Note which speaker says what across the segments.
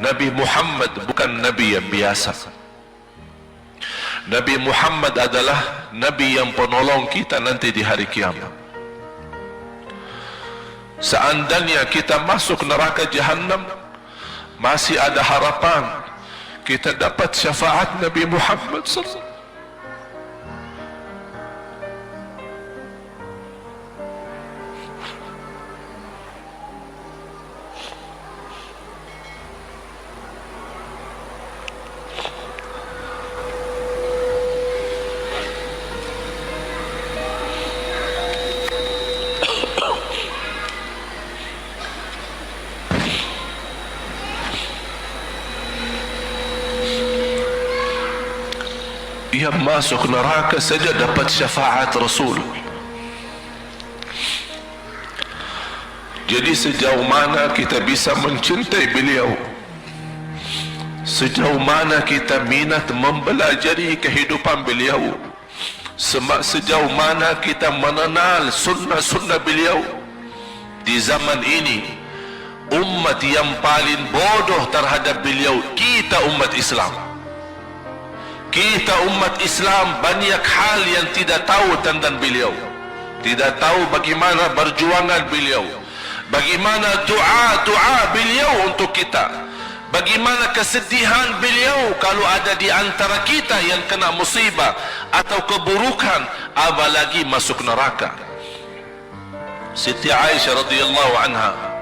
Speaker 1: Nabi Muhammad bukan Nabi yang biasa. Nabi Muhammad adalah Nabi yang penolong kita nanti di hari kiamat. Seandainya kita masuk neraka Jahannam, masih ada harapan kita dapat syafaat Nabi Muhammad SAW. Yang masuk neraka saja dapat syafaat Rasul. Jadi sejauh mana kita bisa mencintai beliau, sejauh mana kita minat mempelajari kehidupan beliau, sejauh mana kita mengenal sunnah-sunnah beliau. Di zaman ini, umat yang paling bodoh terhadap beliau kita umat Islam. Kita umat Islam banyak hal yang tidak tahu tentang beliau, tidak tahu bagaimana perjuangan beliau, bagaimana doa beliau untuk kita, bagaimana kesedihan beliau kalau ada di antara kita yang kena musibah atau keburukan, apalagi masuk neraka. Siti Aisyah radhiyallahu anha,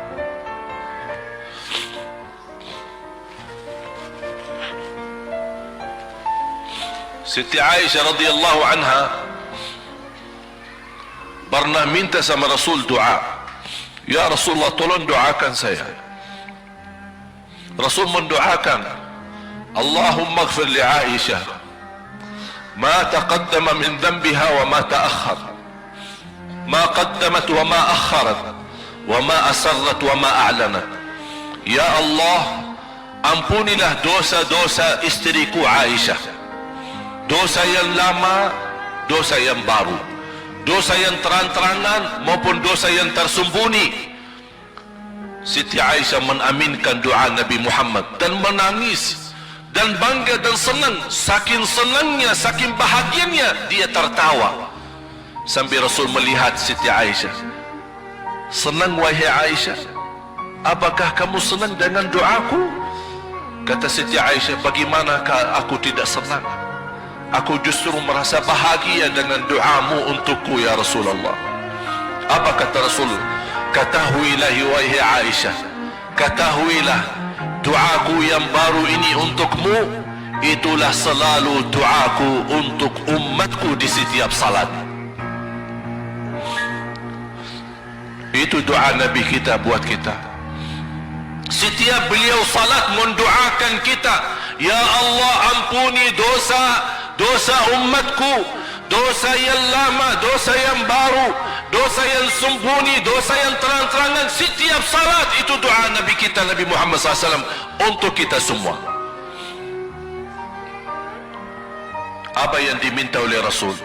Speaker 1: Siti Aisyah radhiyallahu anha pernah minta sama Rasul doa. Ya Rasulullah, tolong doakan saya. Rasul mendoakan, Allahumma ighfir li Aisyah ma taqaddama min dhanbiha wa ma ta'akhkhar, ma qaddamat wa ma akharat, wa ma asarrat wa ma a'lanat. Ya Allah, ampunilah dosa-dosa istriku Aisyah, dosa yang lama, dosa yang baru, dosa yang terang-terangan maupun dosa yang tersembunyi. Siti Aisyah menaminkan doa Nabi Muhammad dan menangis dan bangga dan senang. Saking senangnya, saking bahagianya, dia tertawa sambil Rasul melihat Siti Aisyah. Senang wahai Aisyah, apakah kamu senang dengan doaku? Kata Siti Aisyah, bagaimanakah aku tidak senang? Aku justru merasa bahagia dengan doamu untukku ya Rasulullah. Apa kata Rasul? Ketahuilah wahai Aisyah, ketahuilah doaku yang baru ini untukmu, itulah selalu doaku untuk umatku di setiap salat. Itu doa Nabi kita buat kita. Setiap beliau salat mendoakan kita, ya Allah ampuni dosa umatku, dosa yang lama, dosa yang baru, dosa yang sembunyi, dosa yang terang-terangan. Setiap salat itu doa Nabi kita, Nabi Muhammad SAW untuk kita semua. Apa yang diminta oleh Rasul?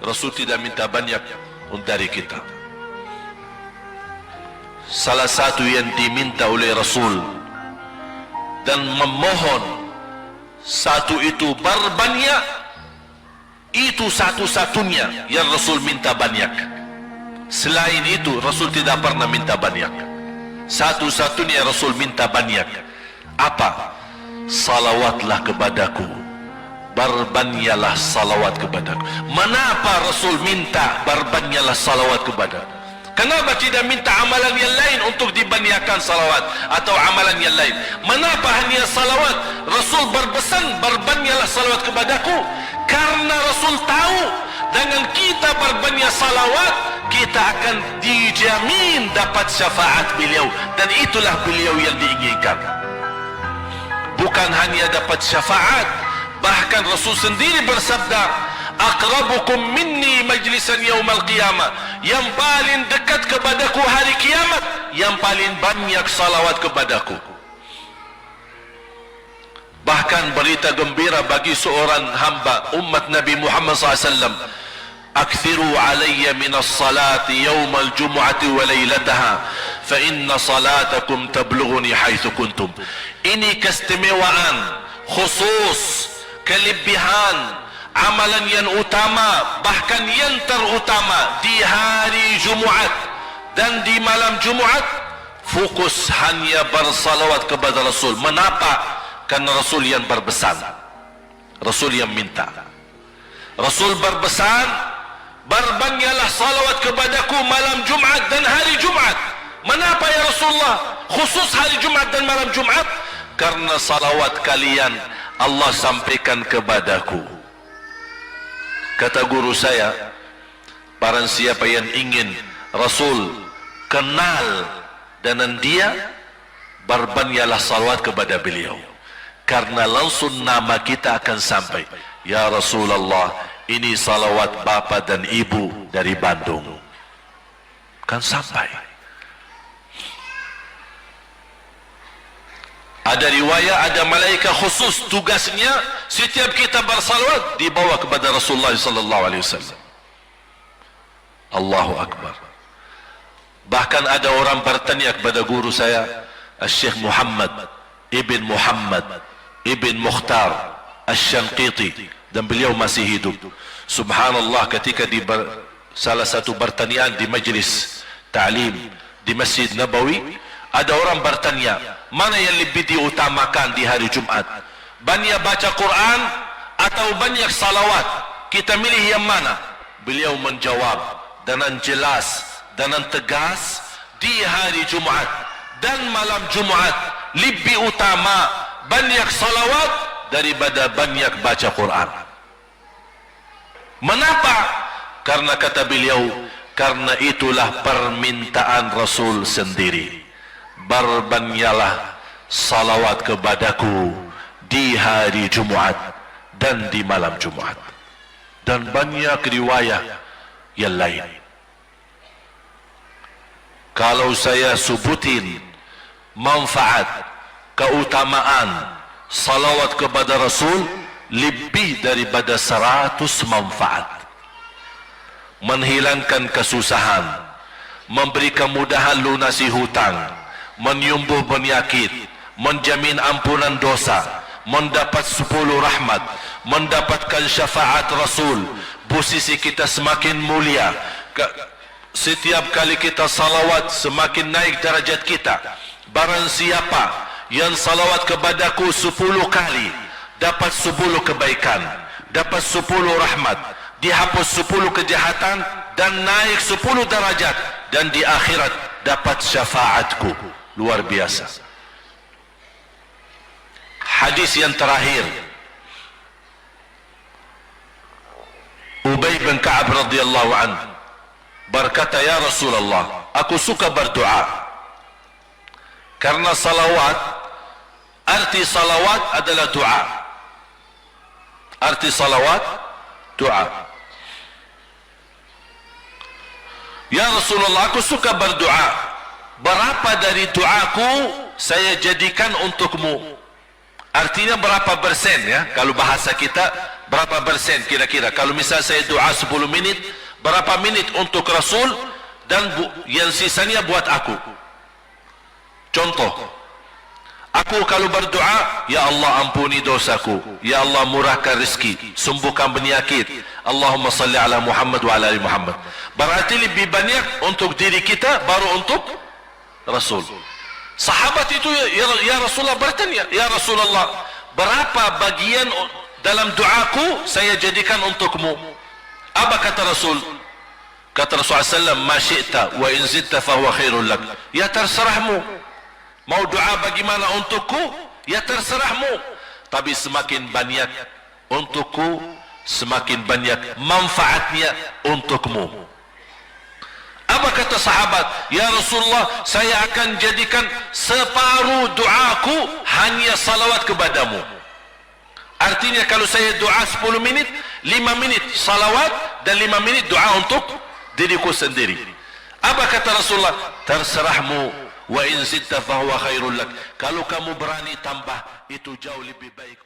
Speaker 1: Rasul tidak minta banyak dari kita. Salah satu yang diminta oleh Rasul dan memohon, satu itu berbanyak, itu satu-satunya yang Rasul minta banyak. Selain itu Rasul tidak pernah minta banyak. Satu-satunya Rasul minta banyak. Apa? Salawatlah kepadaku, berbanyaklah salawat kepadaku. Mengapa Rasul minta berbanyaklah salawat kepadaku? Kenapa tidak minta amalan yang lain untuk dibanyakkan salawat atau amalan yang lain? Mengapa hanya salawat? Rasul berpesan berbanyaklah salawat kepadaku, karena Rasul tahu dengan kita berbanyak salawat kita akan dijamin dapat syafaat beliau, dan itulah beliau yang diinginkan. Bukan hanya dapat syafaat, bahkan Rasul sendiri bersabda, aqrabukum minni majlisan yaumal qiyamah, yang paling dekat kepadaku hari kiamat, yang paling banyak salawat kepadaku. Bahkan berita gembira bagi seorang hamba umat Nabi Muhammad SAW, akthiru alayya minas salati yaumal jumu'ati wa laylataha, fa inna salatakum tablughuni haitsu kuntum. Ini keistimewaan khusus, kelebihan amalan yang utama, bahkan yang terutama di hari Jumaat dan di malam Jumaat, fokus hanya bersalawat kepada Rasul. Mengapa? Karena Rasul yang berpesan, Rasul yang minta. Rasul berpesan, berbanyaklah salawat kepadaku malam Jumaat dan hari Jumaat. Mengapa ya Rasulullah khusus hari Jumaat dan malam Jumaat? Karena salawat kalian Allah sampaikan kepadaku. Kata guru saya, barang siapa yang ingin Rasul kenal dengan dia, berbanyaklah salawat kepada beliau, karena langsung nama kita akan sampai. Ya Rasulullah, ini salawat bapa dan ibu dari Bandung, kan sampai. Ada riwayat, ada malaikat khusus tugasnya setiap kita bersalawat dibawa kepada Rasulullah sallallahu alaihi wasallam. Allahu akbar. Bahkan ada orang bertanya kepada guru saya, Syekh Muhammad ibn Mukhtar Asy-Syanqiti, dan beliau masih hidup. Subhanallah, ketika di salah satu pertanyaan di majlis ta'lim di Masjid Nabawi, ada orang bertanya, mana yang lebih diutamakan di hari Jumat? Banyak baca Quran atau banyak salawat? Kita milih yang mana? Beliau menjawab dengan jelas, dengan tegas, di hari Jumat dan malam Jumat lebih utama banyak salawat daripada banyak baca Quran. Mengapa? Karena kata beliau, karena itulah permintaan Rasul sendiri. Berbanyaklah salawat kepadaku di hari Jumaat dan di malam Jumaat. Dan banyak riwayat yang lain. Kalau saya sebutin manfaat, keutamaan salawat kepada Rasul, lebih daripada 100 manfaat. Menghilangkan kesusahan, memberi kemudahan lunasi hutang, menyembuh penyakit, menjamin ampunan dosa, mendapat 10 rahmat, mendapatkan syafaat Rasul, posisi kita semakin mulia. Setiap kali kita salawat, semakin naik darajat kita. Barang siapa yang salawat kepadaku 10 kali, dapat 10 kebaikan, dapat 10 rahmat, dihapus 10 kejahatan, dan naik 10 darajat, dan di akhirat dapat syafaatku. Luar biasa. Hadis yang terakhir, Ubay bin Ka'ab radhiyallahu anhu berkata, ya Rasulullah, aku suka berdoa. Karena salawat, arti salawat adalah doa. Arti salawat, doa. Ya Rasulullah, aku suka berdoa. Berapa dari doaku saya jadikan untukmu? Artinya berapa persen ya? Kalau bahasa kita, berapa persen kira-kira? Kalau misal saya doa 10 menit, berapa menit untuk Rasul, dan yang sisanya buat aku? Contoh, aku kalau berdoa, ya Allah ampuni dosaku, ya Allah murahkan rezeki, sembuhkan penyakit, Allahumma salli ala Muhammad wa ala ali Muhammad. Berarti lebih banyak untuk diri kita, baru untuk Rasul. Sahabat itu ya Rasulullah bertanya, ya Rasulullah, berapa bagian dalam doaku saya jadikan untukmu? Apa kata Rasul? Kata Rasulullah SAW, ma syi'ta wa in zidta fahuwa khairul lak. Ya terserahmu. Mau doa bagaimana untukku? Ya terserahmu. Tapi semakin banyak untukku, semakin banyak manfaatnya untukmu. Apa kata sahabat? Ya Rasulullah, saya akan jadikan separuh doaku hanya salawat kepadamu. Artinya kalau saya doa 10 menit, 5 menit salawat dan 5 menit doa untuk diriku sendiri. Apa kata Rasulullah? Terserahmu, wa in zidta fahuwa khairul lak. Kalau kamu berani tambah, itu jauh lebih baik.